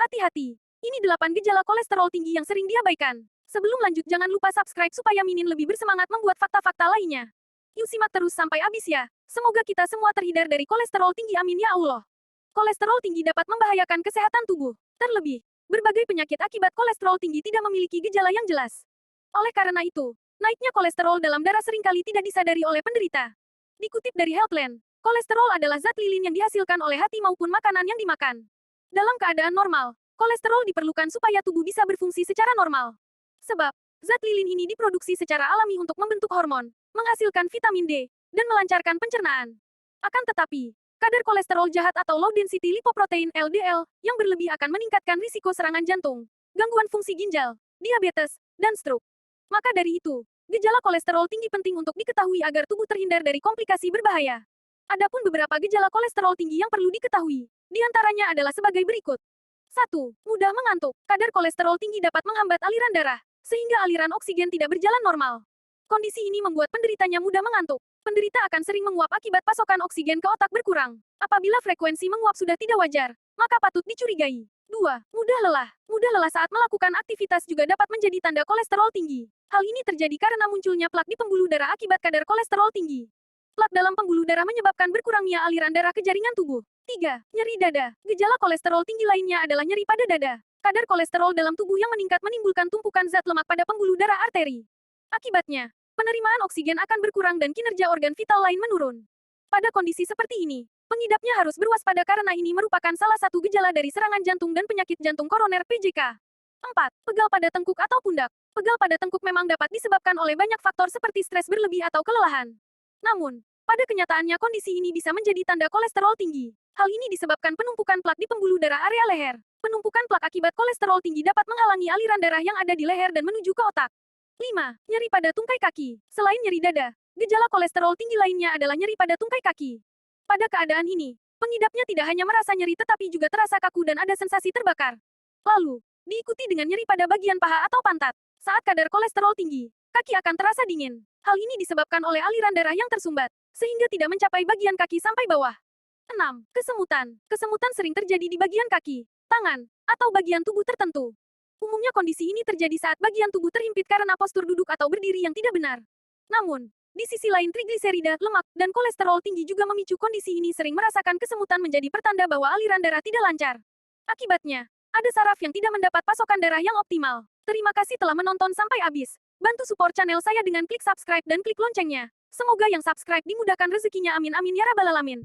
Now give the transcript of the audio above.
Hati-hati. Ini 8 gejala kolesterol tinggi yang sering diabaikan. Sebelum lanjut jangan lupa subscribe supaya Minin lebih bersemangat membuat fakta-fakta lainnya. Yuk simak terus sampai habis ya. Semoga kita semua terhindar dari kolesterol tinggi, amin ya Allah. Kolesterol tinggi dapat membahayakan kesehatan tubuh. Terlebih, berbagai penyakit akibat kolesterol tinggi tidak memiliki gejala yang jelas. Oleh karena itu, naiknya kolesterol dalam darah seringkali tidak disadari oleh penderita. Dikutip dari Healthline, kolesterol adalah zat lilin yang dihasilkan oleh hati maupun makanan yang dimakan. Dalam keadaan normal, kolesterol diperlukan supaya tubuh bisa berfungsi secara normal. Sebab, zat lilin ini diproduksi secara alami untuk membentuk hormon, menghasilkan vitamin D, dan melancarkan pencernaan. Akan tetapi, kadar kolesterol jahat atau low density lipoprotein LDL yang berlebih akan meningkatkan risiko serangan jantung, gangguan fungsi ginjal, diabetes, dan stroke. Maka dari itu, gejala kolesterol tinggi penting untuk diketahui agar tubuh terhindar dari komplikasi berbahaya. Adapun beberapa gejala kolesterol tinggi yang perlu diketahui, di antaranya adalah sebagai berikut. 1. Mudah mengantuk. Kadar kolesterol tinggi dapat menghambat aliran darah, sehingga aliran oksigen tidak berjalan normal. Kondisi ini membuat penderitanya mudah mengantuk. Penderita akan sering menguap akibat pasokan oksigen ke otak berkurang. Apabila frekuensi menguap sudah tidak wajar, maka patut dicurigai. 2. Mudah lelah. Mudah lelah saat melakukan aktivitas juga dapat menjadi tanda kolesterol tinggi. Hal ini terjadi karena munculnya plak di pembuluh darah akibat kadar kolesterol tinggi. Plak dalam pembuluh darah menyebabkan berkurangnya aliran darah ke jaringan tubuh. 3. Nyeri dada. Gejala kolesterol tinggi lainnya adalah nyeri pada dada. Kadar kolesterol dalam tubuh yang meningkat menimbulkan tumpukan zat lemak pada pembuluh darah arteri. Akibatnya, penerimaan oksigen akan berkurang dan kinerja organ vital lain menurun. Pada kondisi seperti ini, pengidapnya harus berwaspada karena ini merupakan salah satu gejala dari serangan jantung dan penyakit jantung koroner (PJK). 4. Pegal pada tengkuk atau pundak. Pegal pada tengkuk memang dapat disebabkan oleh banyak faktor seperti stres berlebih atau kelelahan. Namun, pada kenyataannya kondisi ini bisa menjadi tanda kolesterol tinggi. Hal ini disebabkan penumpukan plak di pembuluh darah area leher. Penumpukan plak akibat kolesterol tinggi dapat menghalangi aliran darah yang ada di leher dan menuju ke otak. 5. Nyeri pada tungkai kaki. Selain nyeri dada, gejala kolesterol tinggi lainnya adalah nyeri pada tungkai kaki. Pada keadaan ini, pengidapnya tidak hanya merasa nyeri tetapi juga terasa kaku dan ada sensasi terbakar. Lalu, diikuti dengan nyeri pada bagian paha atau pantat. Saat kadar kolesterol tinggi, kaki akan terasa dingin. Hal ini disebabkan oleh aliran darah yang tersumbat, sehingga tidak mencapai bagian kaki sampai bawah. 6. Kesemutan. Kesemutan sering terjadi di bagian kaki, tangan, atau bagian tubuh tertentu. Umumnya kondisi ini terjadi saat bagian tubuh terhimpit karena postur duduk atau berdiri yang tidak benar. Namun, di sisi lain trigliserida, lemak, dan kolesterol tinggi juga memicu kondisi ini sering merasakan kesemutan menjadi pertanda bahwa aliran darah tidak lancar. Akibatnya, ada saraf yang tidak mendapat pasokan darah yang optimal. Terima kasih telah menonton sampai habis. Bantu support channel saya dengan klik subscribe dan klik loncengnya. Semoga yang subscribe dimudahkan rezekinya, amin amin ya rabbal alamin.